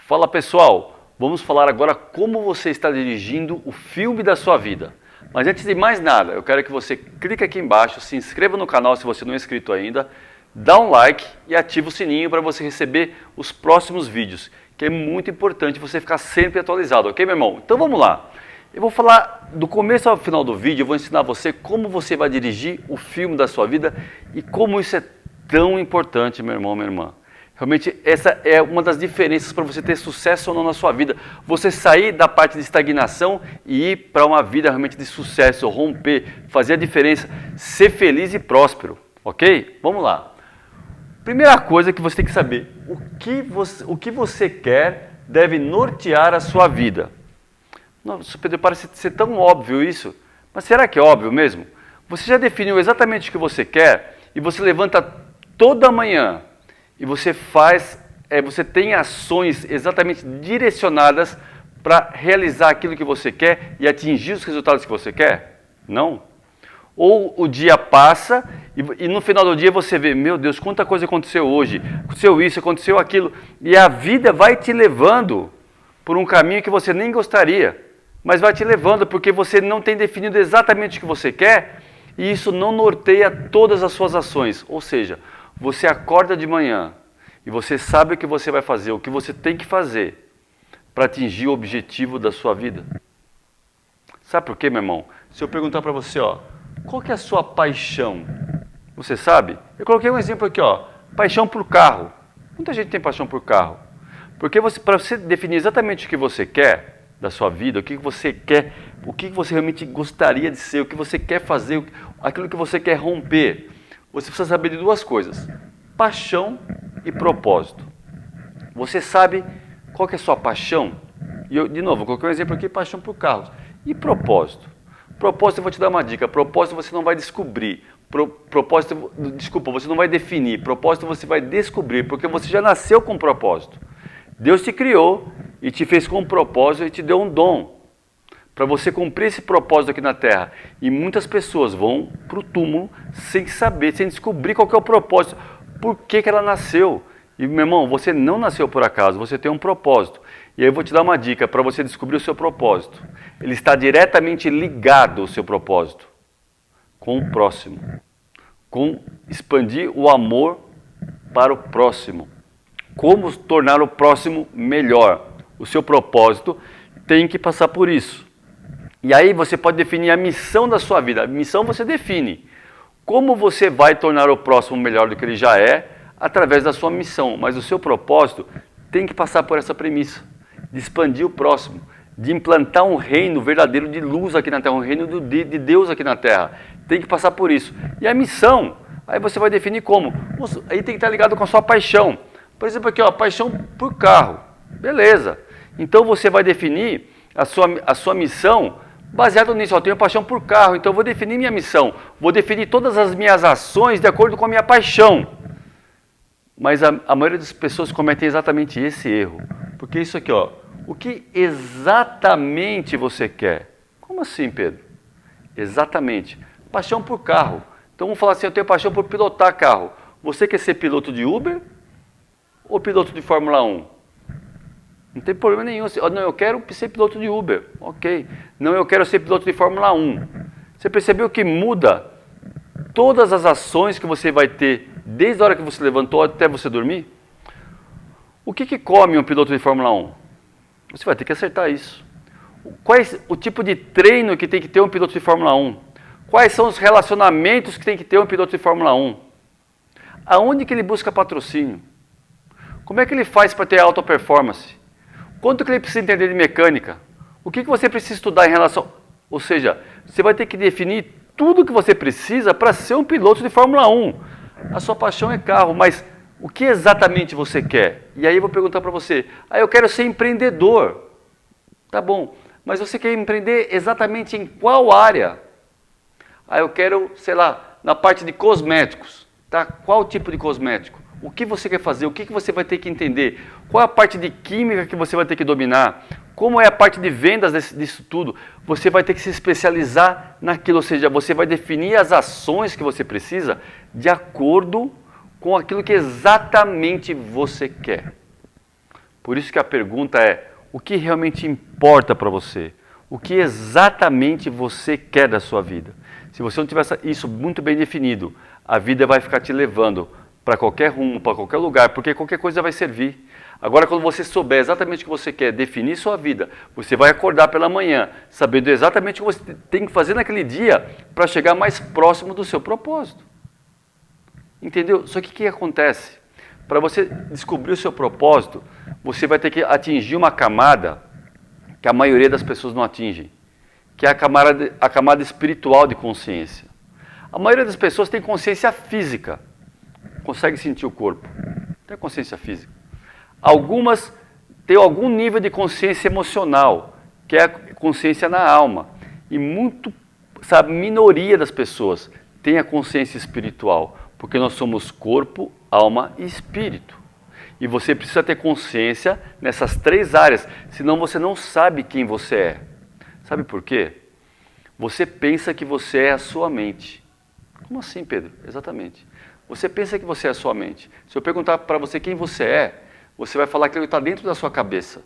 Fala pessoal, vamos falar agora como você está dirigindo o filme da sua vida. Mas antes de mais nada, eu quero que você clique aqui embaixo, se inscreva no canal se você não é inscrito ainda, dá um like e ativa o sininho para você receber os próximos vídeos, que é muito importante você ficar sempre atualizado, ok meu irmão? Então vamos lá. Eu vou falar do começo ao final do vídeo, eu vou ensinar você como você vai dirigir o filme da sua vida e como isso é tão importante, meu irmão, minha irmã. Realmente essa é uma das diferenças para você ter sucesso ou não na sua vida. Você sair da parte de estagnação e ir para uma vida realmente de sucesso, romper, fazer a diferença, ser feliz e próspero, ok? Vamos lá. Primeira coisa que você tem que saber, o que você quer deve nortear a sua vida. Nossa, Pedro, parece ser tão óbvio isso, mas será que é óbvio mesmo? Você já definiu exatamente o que você quer e você levanta toda manhã e você você tem ações exatamente direcionadas para realizar aquilo que você quer e atingir os resultados que você quer? Não. Ou o dia passa e no final do dia você vê, meu Deus, quanta coisa aconteceu hoje, aconteceu isso, aconteceu aquilo, e a vida vai te levando por um caminho que você nem gostaria, mas vai te levando porque você não tem definido exatamente o que você quer e isso não norteia todas as suas ações, ou seja, você acorda de manhã e você sabe o que você vai fazer, o que você tem que fazer para atingir o objetivo da sua vida. Sabe por quê, meu irmão? Se eu perguntar para você, qual que é a sua paixão? Você sabe? Eu coloquei um exemplo aqui, paixão por carro. Muita gente tem paixão por carro. Porque para você definir exatamente o que você quer da sua vida, o que você quer, o que você realmente gostaria de ser, o que você quer fazer, aquilo que você quer romper, você precisa saber de duas coisas, paixão e propósito. Você sabe qual que é a sua paixão? E eu, de novo, coloquei um exemplo aqui, paixão por carros. E propósito? Propósito, eu vou te dar uma dica, propósito você não vai descobrir, desculpa, você não vai definir, propósito você vai descobrir, porque você já nasceu com um propósito. Deus te criou e te fez com um propósito e te deu um dom para você cumprir esse propósito aqui na Terra. E muitas pessoas vão para o túmulo sem saber, sem descobrir qual que é o propósito, por que ela nasceu. E meu irmão, você não nasceu por acaso, você tem um propósito. E aí eu vou te dar uma dica para você descobrir o seu propósito. Ele está diretamente ligado ao seu propósito com o próximo, com expandir o amor para o próximo. Como tornar o próximo melhor? O seu propósito tem que passar por isso. E aí você pode definir a missão da sua vida. A missão você define. Como você vai tornar o próximo melhor do que ele já é, através da sua missão. Mas o seu propósito tem que passar por essa premissa, de expandir o próximo, de implantar um reino verdadeiro de luz aqui na Terra, um reino de Deus aqui na Terra. Tem que passar por isso. E a missão, aí você vai definir como. Aí tem que estar ligado com a sua paixão. Por exemplo aqui, paixão por carro. Beleza. Então você vai definir a sua missão baseado nisso. Eu tenho paixão por carro, então eu vou definir minha missão. Vou definir todas as minhas ações de acordo com a minha paixão. Mas a maioria das pessoas cometem exatamente esse erro. Porque isso aqui, o que exatamente você quer? Como assim, Pedro? Exatamente. Paixão por carro. Então vamos falar assim, eu tenho paixão por pilotar carro. Você quer ser piloto de Uber ou piloto de Fórmula 1? Não tem problema nenhum. Não, eu quero ser piloto de Uber. Ok. Não, eu quero ser piloto de Fórmula 1. Você percebeu que muda todas as ações que você vai ter desde a hora que você levantou até você dormir? O que come um piloto de Fórmula 1? Você vai ter que acertar isso. Qual é o tipo de treino que tem que ter um piloto de Fórmula 1? Quais são os relacionamentos que tem que ter um piloto de Fórmula 1? Aonde que ele busca patrocínio? Como é que ele faz para ter alta performance? Quanto que ele precisa entender de mecânica? O que você precisa estudar em relação... Ou seja, você vai ter que definir tudo que você precisa para ser um piloto de Fórmula 1. A sua paixão é carro, mas o que exatamente você quer? E aí eu vou perguntar para você, eu quero ser empreendedor. Tá bom, mas você quer empreender exatamente em qual área? Eu quero, sei lá, na parte de cosméticos. Tá? Qual tipo de cosmético? O que você quer fazer? O que você vai ter que entender? Qual é a parte de química que você vai ter que dominar? Como é a parte de vendas disso tudo? Você vai ter que se especializar naquilo, ou seja, você vai definir as ações que você precisa de acordo com aquilo que exatamente você quer. Por isso que a pergunta é, o que realmente importa para você? O que exatamente você quer da sua vida? Se você não tiver isso muito bem definido, a vida vai ficar te levando para qualquer rumo, para qualquer lugar, porque qualquer coisa vai servir. Agora, quando você souber exatamente o que você quer, definir sua vida, você vai acordar pela manhã, sabendo exatamente o que você tem que fazer naquele dia para chegar mais próximo do seu propósito. Entendeu? Só que o que acontece? Para você descobrir o seu propósito, você vai ter que atingir uma camada que a maioria das pessoas não atingem, que é a camada espiritual de consciência. A maioria das pessoas tem consciência física, consegue sentir o corpo, tem consciência física. Algumas têm algum nível de consciência emocional, que é a consciência na alma. E a minoria das pessoas tem a consciência espiritual, porque nós somos corpo, alma e espírito. E você precisa ter consciência nessas 3 áreas, senão você não sabe quem você é. Sabe por quê? Você pensa que você é a sua mente. Como assim, Pedro? Exatamente. Você pensa que você é a sua mente. Se eu perguntar para você quem você é, você vai falar aquilo que está dentro da sua cabeça.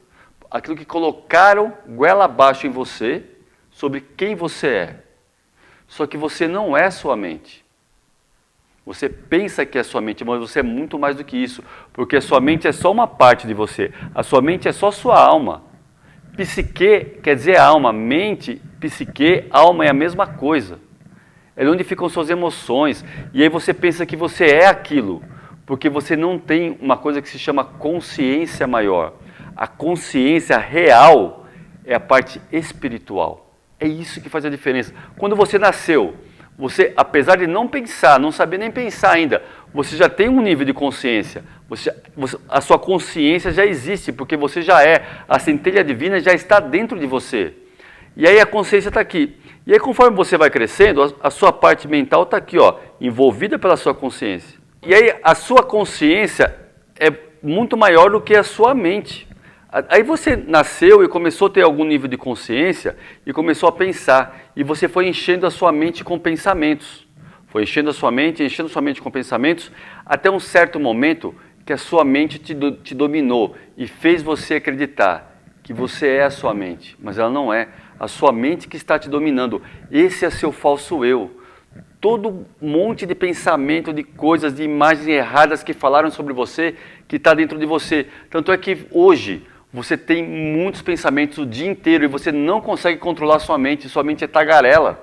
Aquilo que colocaram goela abaixo em você sobre quem você é. Só que você não é sua mente. Você pensa que é sua mente, mas você é muito mais do que isso. Porque a sua mente é só uma parte de você. A sua mente é só sua alma. Psique quer dizer alma. Mente, psique, alma é a mesma coisa. É onde ficam suas emoções. E aí você pensa que você é aquilo. Porque você não tem uma coisa que se chama consciência maior. A consciência real é a parte espiritual. É isso que faz a diferença. Quando você nasceu, você, apesar de não pensar, não saber nem pensar ainda, você já tem um nível de consciência. A sua consciência já existe, porque você já é. A centelha divina já está dentro de você. E aí a consciência está aqui. E aí conforme você vai crescendo, a sua parte mental está aqui, ó, envolvida pela sua consciência. E aí a sua consciência é muito maior do que a sua mente. Aí você nasceu e começou a ter algum nível de consciência e começou a pensar. E você foi enchendo a sua mente com pensamentos. Foi enchendo a sua mente com pensamentos, até um certo momento que a sua mente te dominou e fez você acreditar que você é a sua mente. Mas ela não é. A sua mente que está te dominando. Esse é seu falso eu. Todo monte de pensamento, de coisas, de imagens erradas que falaram sobre você, que está dentro de você. Tanto é que hoje você tem muitos pensamentos o dia inteiro e você não consegue controlar sua mente é tagarela.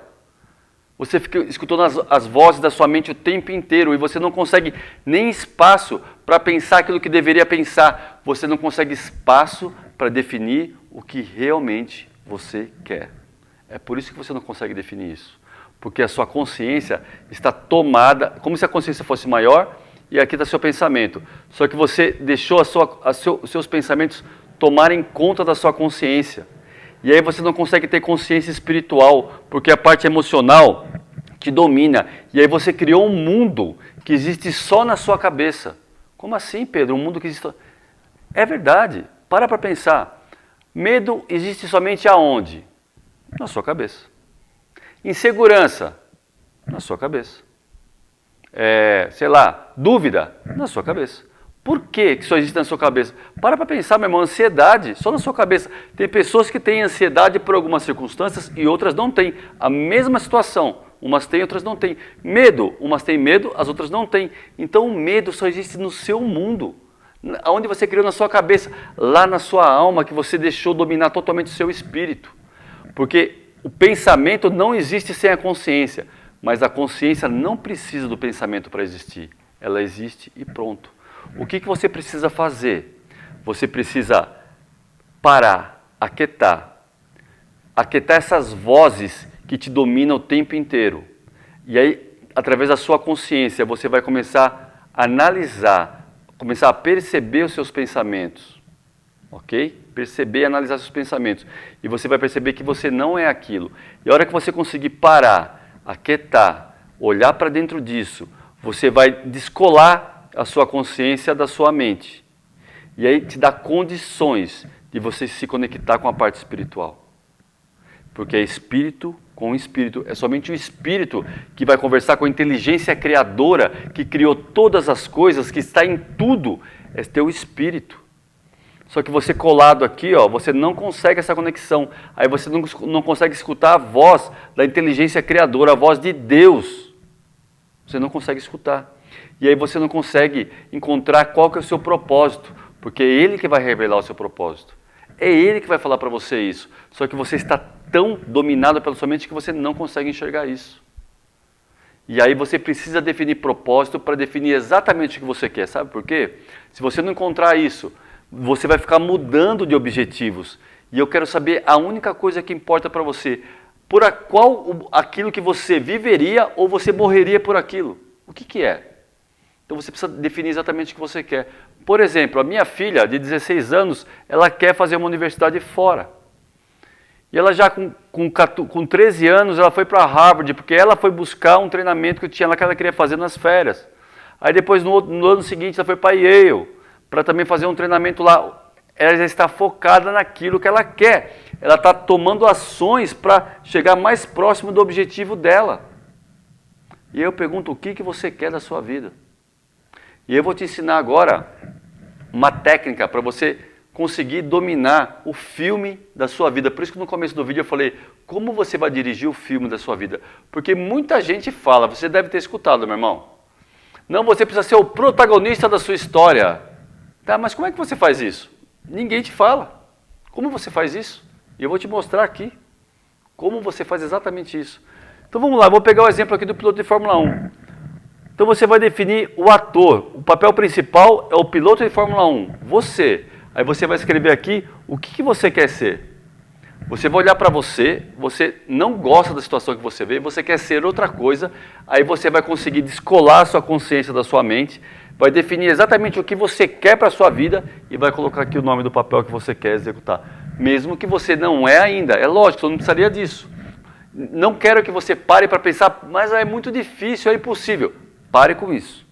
Você fica escutando as vozes da sua mente o tempo inteiro e você não consegue nem espaço para pensar aquilo que deveria pensar. Você não consegue espaço para definir o que realmente você quer. É por isso que você não consegue definir isso. Porque a sua consciência está tomada, como se a consciência fosse maior, e aqui está seu pensamento. Só que você deixou os seus pensamentos tomarem conta da sua consciência. E aí você não consegue ter consciência espiritual, porque a parte emocional te domina. E aí você criou um mundo que existe só na sua cabeça. Como assim, Pedro? Um mundo que existe... É verdade. Para pensar. Medo existe somente aonde? Na sua cabeça. Insegurança, na sua cabeça. Sei lá, dúvida, na sua cabeça. Por que só existe na sua cabeça? Para pensar, meu irmão, ansiedade, só na sua cabeça. Tem pessoas que têm ansiedade por algumas circunstâncias e outras não têm. A mesma situação, umas têm, outras não têm. Medo, umas têm medo, as outras não têm. Então o medo só existe no seu mundo. Onde você criou na sua cabeça, lá na sua alma, que você deixou dominar totalmente o seu espírito. Porque o pensamento não existe sem a consciência, mas a consciência não precisa do pensamento para existir. Ela existe e pronto. O que você precisa fazer? Você precisa parar, aquietar essas vozes que te dominam o tempo inteiro. E aí, através da sua consciência, você vai começar a analisar, começar a perceber os seus pensamentos. Ok? Perceber e analisar seus pensamentos. E você vai perceber que você não é aquilo. E a hora que você conseguir parar, aquietar, olhar para dentro disso, você vai descolar a sua consciência da sua mente. E aí te dá condições de você se conectar com a parte espiritual. Porque é espírito com espírito. É somente o espírito que vai conversar com a inteligência criadora que criou todas as coisas, que está em tudo. É teu espírito. Só que você colado aqui, ó, você não consegue essa conexão. Aí você não consegue escutar a voz da inteligência criadora, a voz de Deus. Você não consegue escutar. E aí você não consegue encontrar qual que é o seu propósito, porque é Ele que vai revelar o seu propósito. É Ele que vai falar para você isso. Só que você está tão dominado pela sua mente que você não consegue enxergar isso. E aí você precisa definir propósito para definir exatamente o que você quer. Sabe por quê? Se você não encontrar isso, você vai ficar mudando de objetivos. E eu quero saber a única coisa que importa para você. Aquilo que você viveria ou você morreria por aquilo. O que é? Então você precisa definir exatamente o que você quer. Por exemplo, a minha filha de 16 anos, ela quer fazer uma universidade fora. E ela já com 13 anos, ela foi para Harvard, porque ela foi buscar um treinamento que tinha lá que ela queria fazer nas férias. Aí depois, no ano seguinte, ela foi para Yale, para também fazer um treinamento lá. Ela já está focada naquilo que ela quer. Ela está tomando ações para chegar mais próximo do objetivo dela. E aí eu pergunto, o que você quer da sua vida? E eu vou te ensinar agora uma técnica para você conseguir dominar o filme da sua vida. Por isso que no começo do vídeo eu falei, como você vai dirigir o filme da sua vida? Porque muita gente fala, você deve ter escutado, meu irmão. Não, você precisa ser o protagonista da sua história. Tá, mas como é que você faz isso? Ninguém te fala. Como você faz isso? E eu vou te mostrar aqui como você faz exatamente isso. Então vamos lá, vou pegar o exemplo aqui do piloto de Fórmula 1. Então você vai definir o ator. O papel principal é o piloto de Fórmula 1, você. Aí você vai escrever aqui o que você quer ser. Você vai olhar para você não gosta da situação que você vê, você quer ser outra coisa, aí você vai conseguir descolar a sua consciência da sua mente, vai definir exatamente o que você quer para a sua vida e vai colocar aqui o nome do papel que você quer executar. Mesmo que você não é ainda, é lógico, eu não precisaria disso. Não quero que você pare para pensar, mas é muito difícil, é impossível. Pare com isso.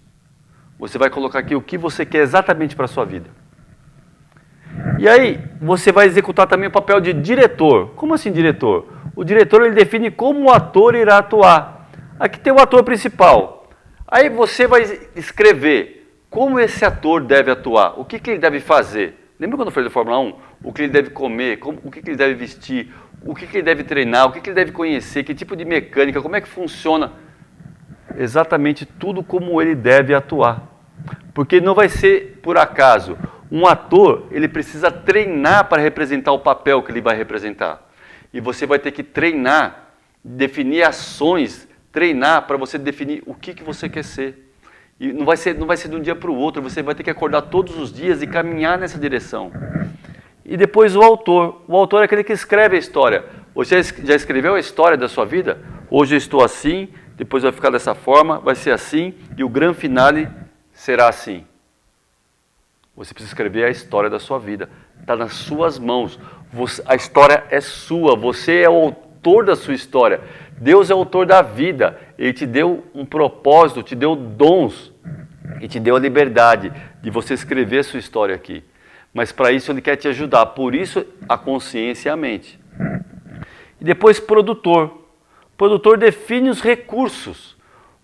Você vai colocar aqui o que você quer exatamente para a sua vida. E aí, você vai executar também o papel de diretor. Como assim diretor? O diretor ele define como o ator irá atuar. Aqui tem o ator principal. Aí você vai escrever como esse ator deve atuar, o que ele deve fazer. Lembra quando eu falei da Fórmula 1? O que ele deve comer, o que ele deve vestir, o que ele deve treinar, o que ele deve conhecer, que tipo de mecânica, como é que funciona. Exatamente tudo como ele deve atuar. Porque não vai ser por acaso. Um ator, ele precisa treinar para representar o papel que ele vai representar. E você vai ter que treinar, definir ações, treinar para você definir o que você quer ser. E não vai ser de um dia para o outro, você vai ter que acordar todos os dias e caminhar nessa direção. E depois o autor. O autor é aquele que escreve a história. Você já escreveu a história da sua vida? Hoje eu estou assim, depois vai ficar dessa forma, vai ser assim, e o grande finale será assim. Você precisa escrever a história da sua vida. Está nas suas mãos. A história é sua. Você é o autor da sua história. Deus é o autor da vida. Ele te deu um propósito, te deu dons e te deu a liberdade de você escrever a sua história aqui. Mas para isso Ele quer te ajudar. Por isso a consciência e a mente. E depois produtor. Produtor define os recursos.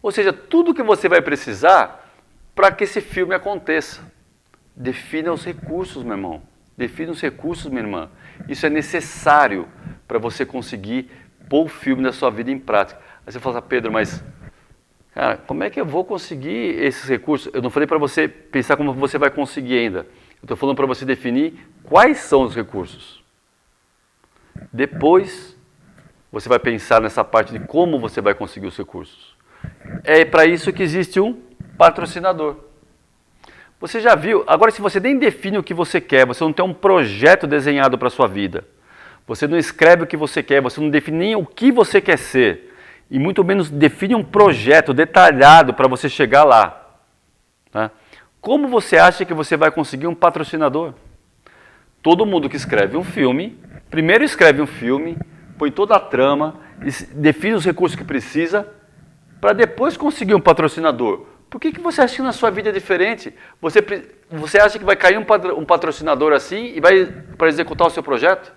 Ou seja, tudo que você vai precisar para que esse filme aconteça. Defina os recursos, meu irmão. Defina os recursos, minha irmã. Isso é necessário para você conseguir pôr o filme da sua vida em prática. Aí você fala, Pedro, mas cara, como é que eu vou conseguir esses recursos? Eu não falei para você pensar como você vai conseguir ainda. Eu estou falando para você definir quais são os recursos. Depois, você vai pensar nessa parte de como você vai conseguir os recursos. É para isso que existe um patrocinador. Você já viu? Agora, se você nem define o que você quer, você não tem um projeto desenhado para a sua vida, você não escreve o que você quer, você não define nem o que você quer ser, e muito menos define um projeto detalhado para você chegar lá. Tá? Como você acha que você vai conseguir um patrocinador? Todo mundo que escreve um filme, primeiro escreve um filme, põe toda a trama, define os recursos que precisa, para depois conseguir um patrocinador. Por que você acha que na sua vida é diferente? Você acha que vai cair um patrocinador assim e vai para executar o seu projeto?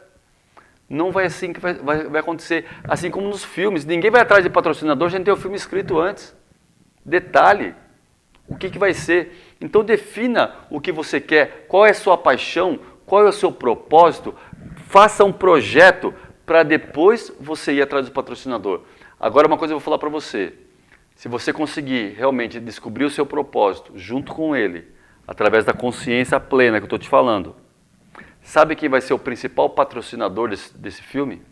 Não vai assim que vai acontecer. Assim como nos filmes. Ninguém vai atrás de patrocinador sem ter o filme escrito antes. Detalhe. O que vai ser? Então defina o que você quer. Qual é a sua paixão? qual é o seu propósito, faça um projeto para depois você ir atrás do patrocinador. Agora uma coisa eu vou falar para você, se você conseguir realmente descobrir o seu propósito junto com ele, através da consciência plena que eu estou te falando, sabe quem vai ser o principal patrocinador desse filme?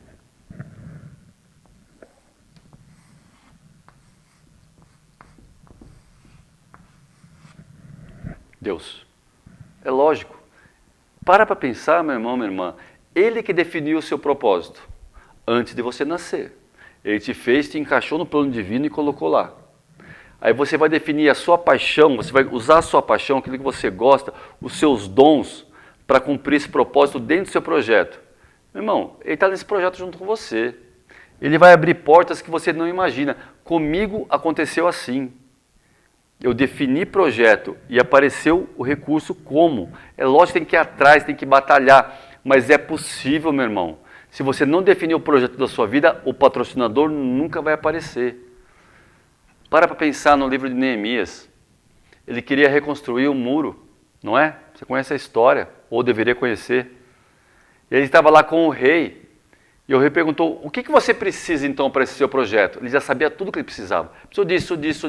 Deus. É lógico. Para pensar, meu irmão, minha irmã. Ele que definiu o seu propósito antes de você nascer. Ele te fez, te encaixou no plano divino e colocou lá. Aí você vai definir a sua paixão, você vai usar a sua paixão, aquilo que você gosta, os seus dons, para cumprir esse propósito dentro do seu projeto. Meu irmão, ele está nesse projeto junto com você. Ele vai abrir portas que você não imagina. Comigo aconteceu assim. Eu defini projeto e apareceu o recurso como. É lógico que tem que ir atrás, tem que batalhar, mas é possível, meu irmão. Se você não definir o projeto da sua vida, o patrocinador nunca vai aparecer. Para pensar no livro de Neemias. Ele queria reconstruir o muro, não é? Você conhece a história, ou deveria conhecer. E ele estava lá com o rei. E o rei perguntou, o que você precisa então para esse seu projeto? Ele já sabia tudo o que ele precisava. Preciso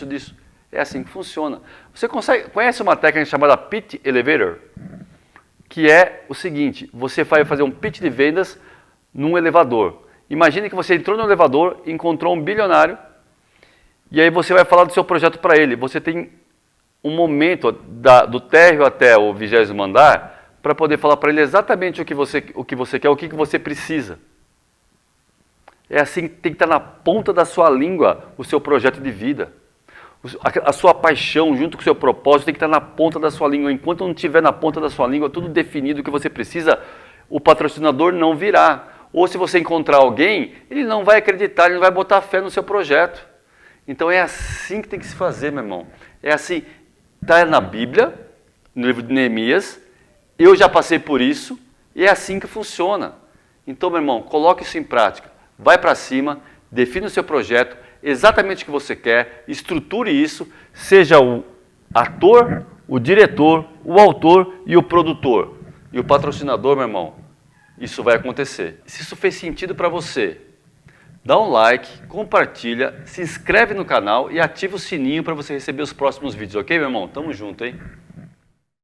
disso. É assim que funciona. Você conhece uma técnica chamada Pitch Elevator? Que é o seguinte, você vai fazer um pitch de vendas num elevador. Imagine que você entrou no elevador, encontrou um bilionário, e aí você vai falar do seu projeto para ele. Você tem um momento do térreo até o 20º andar, para poder falar para ele exatamente o que você quer, o que você precisa. É assim que tem que estar na ponta da sua língua o seu projeto de vida. A sua paixão junto com o seu propósito tem que estar na ponta da sua língua. Enquanto não estiver na ponta da sua língua, tudo definido o que você precisa, o patrocinador não virá. Ou se você encontrar alguém, ele não vai acreditar, ele não vai botar fé no seu projeto. Então é assim que tem que se fazer, meu irmão. É assim, está na Bíblia, no livro de Neemias. Eu já passei por isso e é assim que funciona. Então, meu irmão, coloque isso em prática. Vai para cima, define o seu projeto, exatamente o que você quer, estruture isso, seja o ator, o diretor, o autor e o produtor. E o patrocinador, meu irmão, isso vai acontecer. Se isso fez sentido para você, dá um like, compartilha, se inscreve no canal e ativa o sininho para você receber os próximos vídeos, ok, meu irmão? Tamo junto, hein?